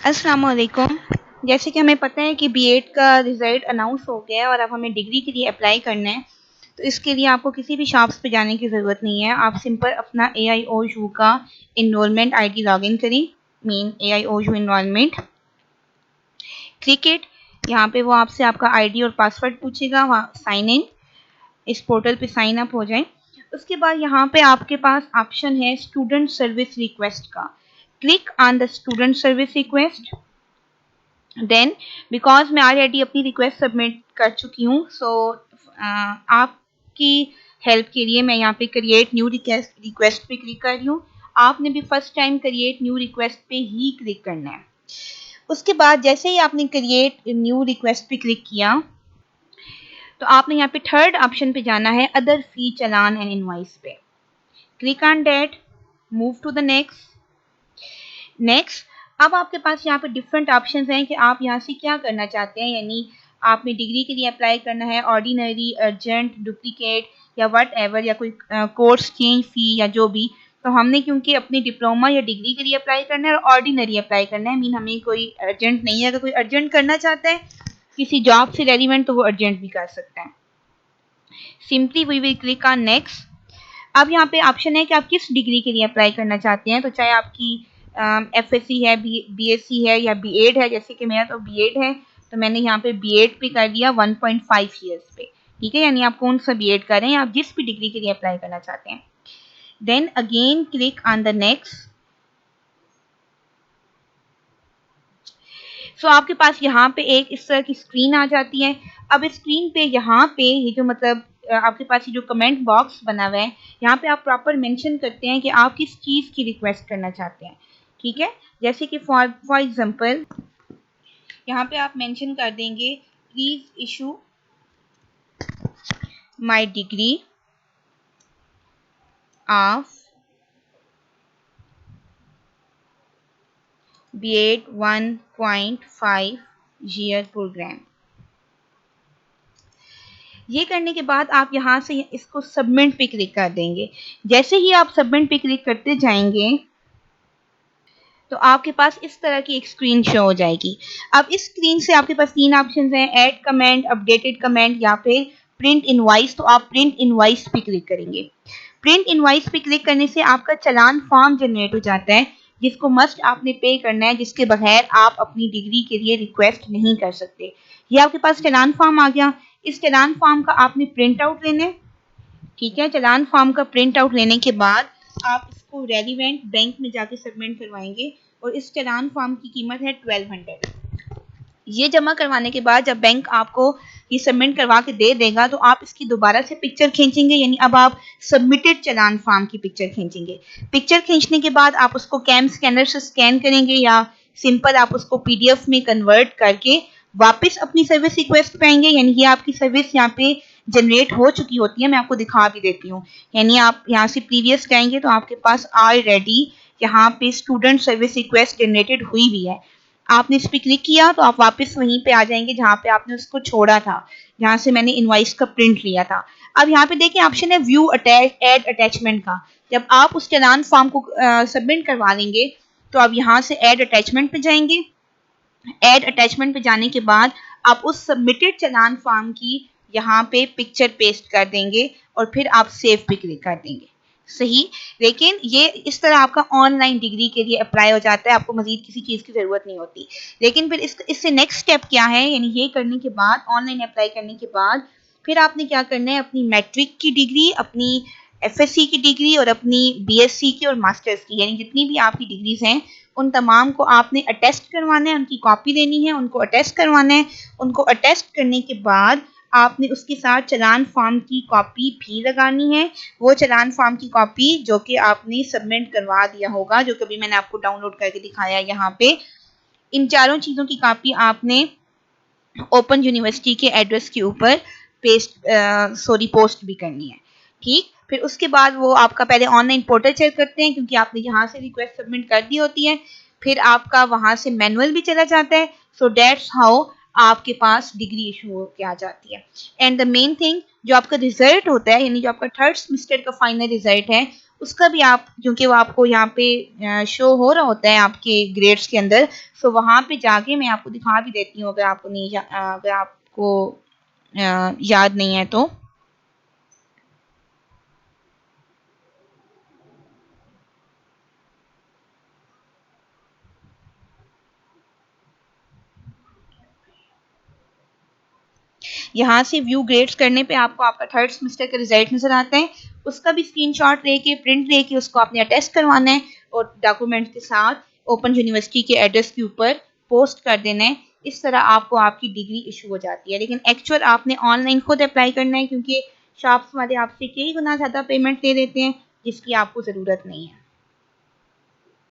अस्सलाम वालेकुम। जैसे कि हमें पता है कि बीएड का रिज़ल्ट अनाउंस हो गया है और अब हमें डिग्री के लिए अप्लाई करना है। तो इसके लिए आपको किसी भी शॉप्स पे जाने की ज़रूरत नहीं है। आप सिंपल अपना AIOU का इनरोलमेंट आईडी लॉगिन करें। AIOU इनरोलमेंट क्रिकेट, यहाँ पे वो आपसे आपका आईडी और पासवर्ड पूछेगा। वहाँ साइन इन, इस पोर्टल पे साइन अप हो जाए। उसके बाद यहाँ पे आपके पास ऑप्शन है स्टूडेंट सर्विस रिक्वेस्ट का। Click on the student service request. Then because मैं ऑलरेडी अपनी रिक्वेस्ट सबमिट कर चुकी हूँ, सो आपकी हेल्प के लिए मैं यहाँ पे क्रिएट न्यू रिक्वेस्ट पे क्लिक कर रही हूँ। आपने भी first time create new request पे ही क्लिक करना है। उसके बाद जैसे ही आपने क्रिएट न्यू रिक्वेस्ट पे क्लिक किया तो आपने यहाँ पे थर्ड ऑप्शन पे जाना है अदर फी चालान एंड इनवॉइस पे। Click on that, move to the next. अब आपके पास यहाँ पे डिफरेंट ऑप्शंस हैं कि आप यहाँ से क्या करना चाहते हैं। यानी आपने डिग्री के लिए अप्लाई करना है, ऑर्डिनरी, अर्जेंट, डुप्लीकेट या वट एवर, या कोई कोर्स चेंज फी या जो भी। तो हमने क्योंकि अपनी डिप्लोमा या डिग्री के लिए अप्लाई करना है और ऑर्डिनरी अप्लाई करना है, मीन हमें कोई अर्जेंट नहीं है। अगर कोई अर्जेंट करना चाहता है किसी जॉब से रेलिवेंट तो वो अर्जेंट भी कर सकता है। Simply we will click on next. अब यहाँ पे ऑप्शन है कि आप किस डिग्री के लिए अप्लाई करना चाहते हैं। तो चाहे आपकी FSC है, BSc है या बीएड है। जैसे कि मेरा तो बीएड है तो मैंने यहाँ पे बीएड पे कर दिया 1.5 ईयर्स पे। ठीक है, यानी आप कौन सा बीएड कर रहे हैं, आप जिस भी डिग्री के लिए अप्लाई करना चाहते हैं। Then again click on the next. So आपके पास यहाँ पे एक इस तरह की स्क्रीन आ जाती है। अब इस स्क्रीन पे यहाँ पे ये जो मतलब आपके पास ये जो कमेंट बॉक्स बना हुआ है, यहाँ पे आप प्रॉपर मेंशन करते हैं कि आप किस चीज़ की रिक्वेस्ट करना चाहते हैं। ठीक है, जैसे कि फॉर एग्जांपल यहाँ पे आप मेंशन कर देंगे please issue my degree of BEd 1.5 year program. ये करने के बाद आप यहाँ से इसको सबमिट पे क्लिक कर देंगे। जैसे ही आप सबमिट पे क्लिक करते जाएंगे तो आपके पास इस तरह की एक स्क्रीन शो हो जाएगी। अब इस स्क्रीन से आपके पास तीन ऑप्शन हैं, ऐड कमेंट, अपडेटेड कमेंट या फिर प्रिंट इनवॉइस। तो आप प्रिंट इनवॉइस पे क्लिक करेंगे। प्रिंट इनवॉइस पे क्लिक करने से आपका चालान फॉर्म जनरेट हो जाता है, जिसको मस्ट आपने पे करना है, जिसके बगैर आप अपनी डिग्री के लिए रिक्वेस्ट नहीं कर सकते। ये आपके पास चालान फॉर्म आ गया। इस चालान फॉर्म का आपने प्रिंट आउट लेना है। ठीक है, चालान फॉर्म का प्रिंट आउट लेने के बाद आप इसको रेलिवेंट बैंक में जाके सबमिट करवाएंगे और इस चालान फॉर्म की कीमत है 1200। ये जमा करवाने के बाद जब बैंक आपको ये सबमिट करवा के दे देगा तो आप इसकी दोबारा से पिक्चर खींचेंगे। यानी अब आप सबमिटेड चालान फॉर्म की पिक्चर खींचेंगे। पिक्चर खींचने के बाद आप उसको कैम स्कैनर से स्कैन करेंगे या सिंपल आप उसको PDF में कन्वर्ट करके वापस अपनी सर्विस रिक्वेस्ट पे आएंगे। यानी ये आपकी सर्विस यहाँ पे जनरेट हो चुकी होती है। मैं आपको दिखा भी देती हूँ। यानी आप यहाँ से प्रीवियस जाएंगे तो आपके पास ऑलरेडी यहाँ पे स्टूडेंट सर्विस रिक्वेस्ट जनरेटेड हुई भी है। आपने इस पर क्लिक किया तो आप वापस वहीं पे आ जाएंगे जहाँ पे आपने उसको छोड़ा था, जहाँ से मैंने इनवॉइस का प्रिंट लिया था। अब यहाँ पे देखिए ऑप्शन है व्यू एड अटैचमेंट का। जब आप उस चालान फॉर्म को सबमिट करवा लेंगे तो आप यहाँ से एड अटैचमेंट पे जाएंगे। एड अटैचमेंट पे जाने के बाद आप उस सबमिटेड चालान फॉर्म की यहाँ पे पिक्चर पेस्ट कर देंगे और फिर आप सेव पे क्लिक कर देंगे। सही, लेकिन ये इस तरह आपका ऑनलाइन डिग्री के लिए अप्लाई हो जाता है। आपको मजीद किसी चीज़ की ज़रूरत नहीं होती। लेकिन फिर इससे नेक्स्ट स्टेप क्या है, यानी ये करने के बाद, ऑनलाइन अप्लाई करने के बाद फिर आपने क्या करना है, अपनी मैट्रिक की डिग्री, अपनी FSC की डिग्री और अपनी BSc की और मास्टर्स की, यानी जितनी भी आपकी डिग्रीज हैं उन तमाम को आपने अटेस्ट करवाना है। उनकी कॉपी देनी है, उनको अटेस्ट करवाना है। उनको अटेस्ट करने के बाद आपने उसके साथ चालान फॉर्म की कॉपी भी लगानी है। वो चालान फॉर्म की कॉपी जो कि आपने सबमिट करवा दिया होगा, जो कि अभी मैंने आपको डाउनलोड करके दिखाया है यहाँ पे। इन चारों चीज़ों की कॉपी आपने ओपन यूनिवर्सिटी के एड्रेस के ऊपर पोस्ट भी करनी है। ठीक, फिर उसके बाद वो आपका पहले ऑनलाइन पोर्टल चेक करते हैं क्योंकि आपने यहाँ से रिक्वेस्ट सबमिट कर दी होती है। फिर आपका वहाँ से मैनुअल भी चला जाता है। सो दैट्स हाउ आपके पास डिग्री इशू होकर आ जाती है। एंड द मेन थिंग, जो आपका रिजल्ट होता है, यानी जो आपका थर्ड सेमेस्टर का फाइनल रिजल्ट है, उसका भी आप, क्योंकि वो आपको यहाँ पे शो हो रहा होता है आपके ग्रेड्स के अंदर, सो वहाँ पे जाके मैं आपको दिखा भी देती हूँ, अगर आपको याद नहीं है तो। यहाँ से व्यू ग्रेड्स करने पे आपको आपका थर्ड सेमेस्टर का रिजल्ट नजर आता है, उसका भी स्क्रीनशॉट लेके प्रिंट लेके उसको आपने अटेस्ट करवाना है और डॉक्यूमेंट के साथ ओपन यूनिवर्सिटी के एड्रेस के ऊपर पोस्ट कर देना है। इस तरह आपको आपकी डिग्री इशू हो जाती है। लेकिन एक्चुअल आपने ऑनलाइन खुद अप्लाई करना है, क्योंकि शॉप्स वाले आपसे कई गुना ज़्यादा पेमेंट ले लेते हैं जिसकी आपको ज़रूरत नहीं है।